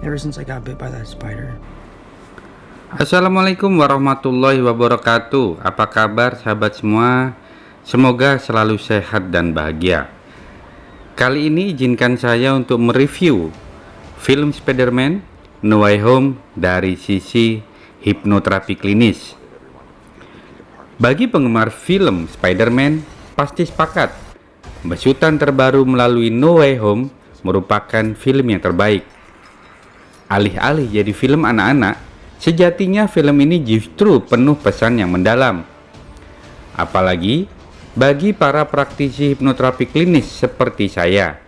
ever since I got bit by that spider. Assalamualaikum warahmatullahi wabarakatuh. Apa kabar sahabat semua? Semoga selalu sehat dan bahagia. Kali ini izinkan saya untuk mereview film Spider-Man No Way Home dari sisi hipnoterapi klinis. Bagi penggemar film Spider-Man pasti sepakat, besutan terbaru melalui No Way Home merupakan film yang terbaik. Alih-alih jadi film anak-anak, sejatinya film ini justru penuh pesan yang mendalam. Apalagi bagi para praktisi hipnoterapi klinis seperti saya.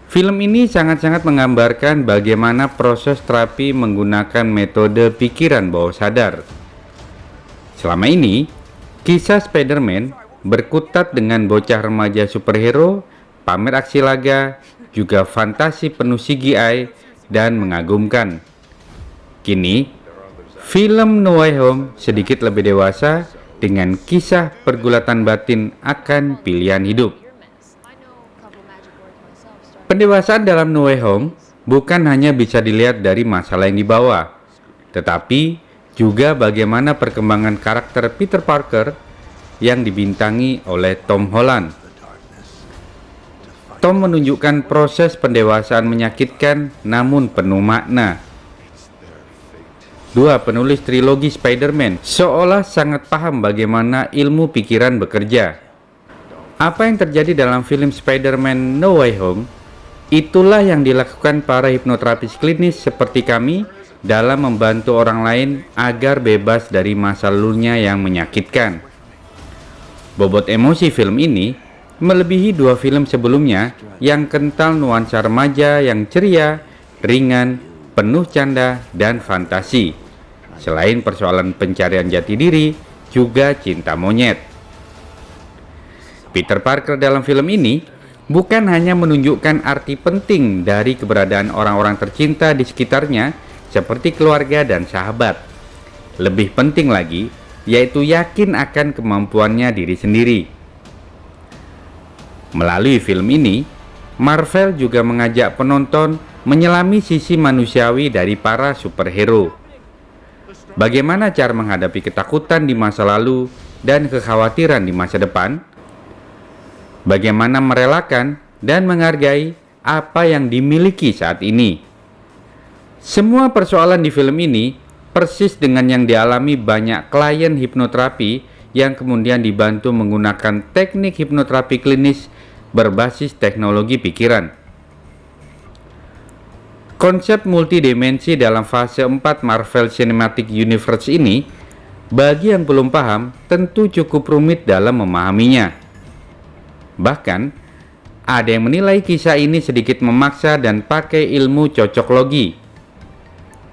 Film ini sangat-sangat menggambarkan bagaimana proses terapi menggunakan metode pikiran bawah sadar. Selama ini, kisah Spider-Man berkutat dengan bocah remaja superhero, pamer aksi laga, juga fantasi penuh CGI dan mengagumkan. Kini, film No Way Home sedikit lebih dewasa dengan kisah pergulatan batin akan pilihan hidup. Pendewasaan dalam No Way Home bukan hanya bisa dilihat dari masalah yang dibawa, tetapi juga bagaimana perkembangan karakter Peter Parker yang dibintangi oleh Tom Holland. Tom menunjukkan proses pendewasaan menyakitkan namun penuh makna. Dua penulis trilogi Spider-Man seolah sangat paham bagaimana ilmu pikiran bekerja. Apa yang terjadi dalam film Spider-Man No Way Home, itulah yang dilakukan para hipnoterapis klinis seperti kami dalam membantu orang lain agar bebas dari masa lalunya yang menyakitkan. Bobot emosi film ini melebihi dua film sebelumnya yang kental nuansa remaja yang ceria, ringan, penuh canda dan fantasi. Selain persoalan pencarian jati diri, juga cinta monyet. Peter Parker dalam film ini bukan hanya menunjukkan arti penting dari keberadaan orang-orang tercinta di sekitarnya seperti keluarga dan sahabat. Lebih penting lagi, yaitu yakin akan kemampuannya diri sendiri. Melalui film ini, Marvel juga mengajak penonton menyelami sisi manusiawi dari para superhero. Bagaimana cara menghadapi ketakutan di masa lalu dan kekhawatiran di masa depan? Bagaimana merelakan dan menghargai apa yang dimiliki saat ini? Semua persoalan di film ini persis dengan yang dialami banyak klien hipnoterapi yang kemudian dibantu menggunakan teknik hipnoterapi klinis berbasis teknologi pikiran. Konsep multidimensi dalam fase 4 Marvel Cinematic Universe ini, bagi yang belum paham, tentu cukup rumit dalam memahaminya. Bahkan, ada yang menilai kisah ini sedikit memaksa dan pakai ilmu cocok logi.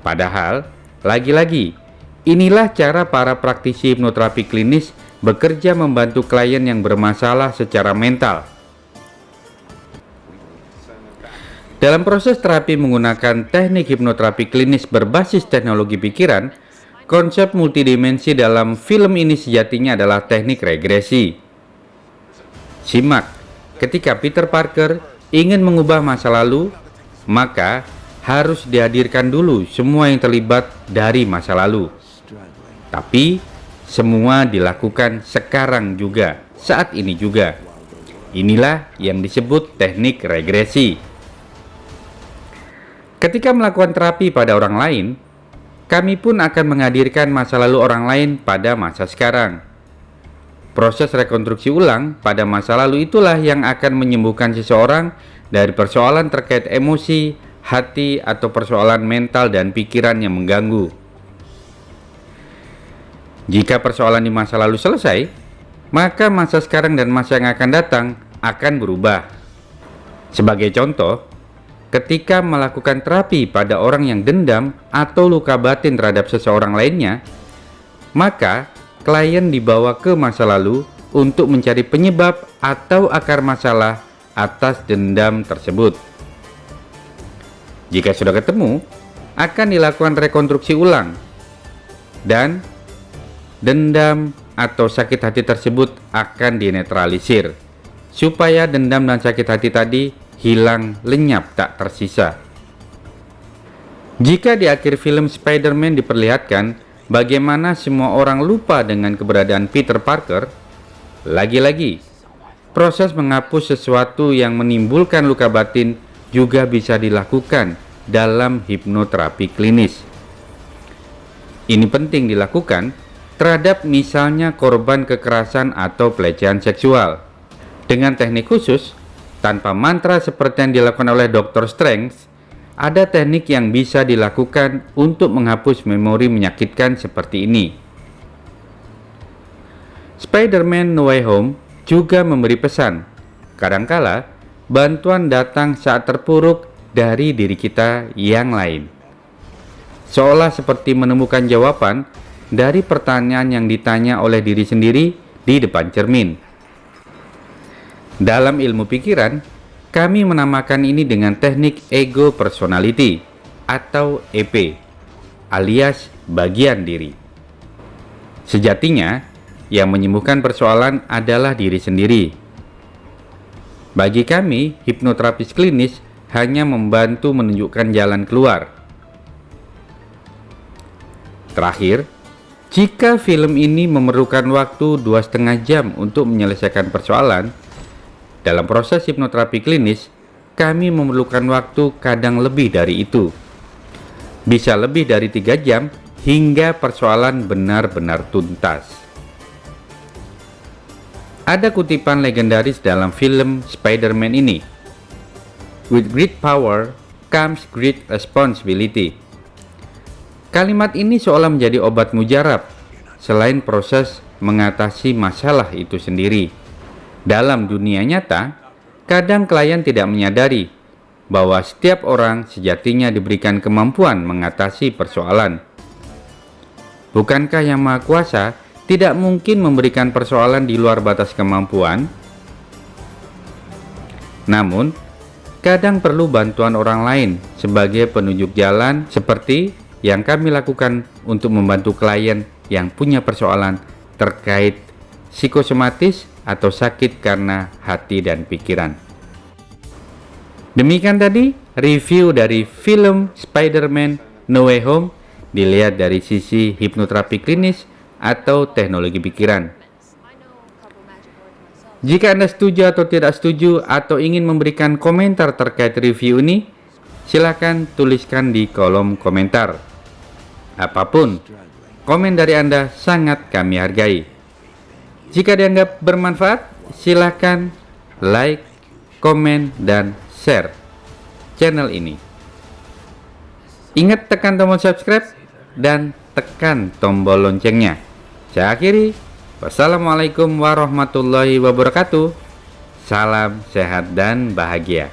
Padahal, lagi-lagi, inilah cara para praktisi hipnoterapi klinis bekerja membantu klien yang bermasalah secara mental. Dalam proses terapi menggunakan teknik hipnoterapi klinis berbasis teknologi pikiran, konsep multidimensi dalam film ini sejatinya adalah teknik regresi. Simak, ketika Peter Parker ingin mengubah masa lalu, maka harus dihadirkan dulu semua yang terlibat dari masa lalu. Tapi semua dilakukan sekarang juga, saat ini juga. Inilah yang disebut teknik regresi. Ketika melakukan terapi pada orang lain, kami pun akan menghadirkan masa lalu orang lain pada masa sekarang. Proses rekonstruksi ulang pada masa lalu itulah yang akan menyembuhkan seseorang dari persoalan terkait emosi, hati, atau persoalan mental dan pikiran yang mengganggu. Jika persoalan di masa lalu selesai, maka masa sekarang dan masa yang akan datang akan berubah. Sebagai contoh, ketika melakukan terapi pada orang yang dendam atau luka batin terhadap seseorang lainnya, maka klien dibawa ke masa lalu untuk mencari penyebab atau akar masalah atas dendam tersebut. Jika sudah ketemu, akan dilakukan rekonstruksi ulang dan dendam atau sakit hati tersebut akan dinetralisir supaya dendam dan sakit hati tadi hilang lenyap tak tersisa. Jika di akhir film Spider-Man diperlihatkan bagaimana semua orang lupa dengan keberadaan Peter Parker, lagi-lagi proses menghapus sesuatu yang menimbulkan luka batin juga bisa dilakukan dalam hipnoterapi klinis. Ini penting dilakukan terhadap misalnya korban kekerasan atau pelecehan seksual. Dengan teknik khusus, tanpa mantra seperti yang dilakukan oleh Dr. Strange, ada teknik yang bisa dilakukan untuk menghapus memori menyakitkan seperti ini. Spider-Man No Way Home juga memberi pesan, kadangkala bantuan datang saat terpuruk dari diri kita yang lain. Seolah seperti menemukan jawaban dari pertanyaan yang ditanya oleh diri sendiri di depan cermin. Dalam ilmu pikiran, kami menamakan ini dengan teknik ego personality atau EP, alias bagian diri. Sejatinya, yang menyembuhkan persoalan adalah diri sendiri. Bagi kami, hipnoterapis klinis hanya membantu menunjukkan jalan keluar. Terakhir, jika film ini memerlukan waktu 2,5 jam untuk menyelesaikan persoalan, dalam proses hipnoterapi klinis, kami memerlukan waktu kadang lebih dari itu. Bisa lebih dari 3 jam hingga persoalan benar-benar tuntas. Ada kutipan legendaris dalam film Spider-Man ini. With great power comes great responsibility. Kalimat ini seolah menjadi obat mujarab selain proses mengatasi masalah itu sendiri. Dalam dunia nyata, kadang klien tidak menyadari bahwa setiap orang sejatinya diberikan kemampuan mengatasi persoalan. Bukankah Yang Maha Kuasa tidak mungkin memberikan persoalan di luar batas kemampuan? Namun, kadang perlu bantuan orang lain sebagai penunjuk jalan seperti yang kami lakukan untuk membantu klien yang punya persoalan terkait psikosomatis atau sakit karena hati dan pikiran. Demikian tadi review dari film Spider-Man No Way Home dilihat dari sisi hipnoterapi klinis atau teknologi pikiran. Jika Anda setuju atau tidak setuju atau ingin memberikan komentar terkait review ini, silakan tuliskan di kolom komentar. Apapun, komen dari Anda sangat kami hargai. Jika dianggap bermanfaat, silakan like, komen, dan share channel ini. Ingat tekan tombol subscribe dan tekan tombol loncengnya. Saya akhiri. Wassalamualaikum warahmatullahi wabarakatuh. Salam sehat dan bahagia.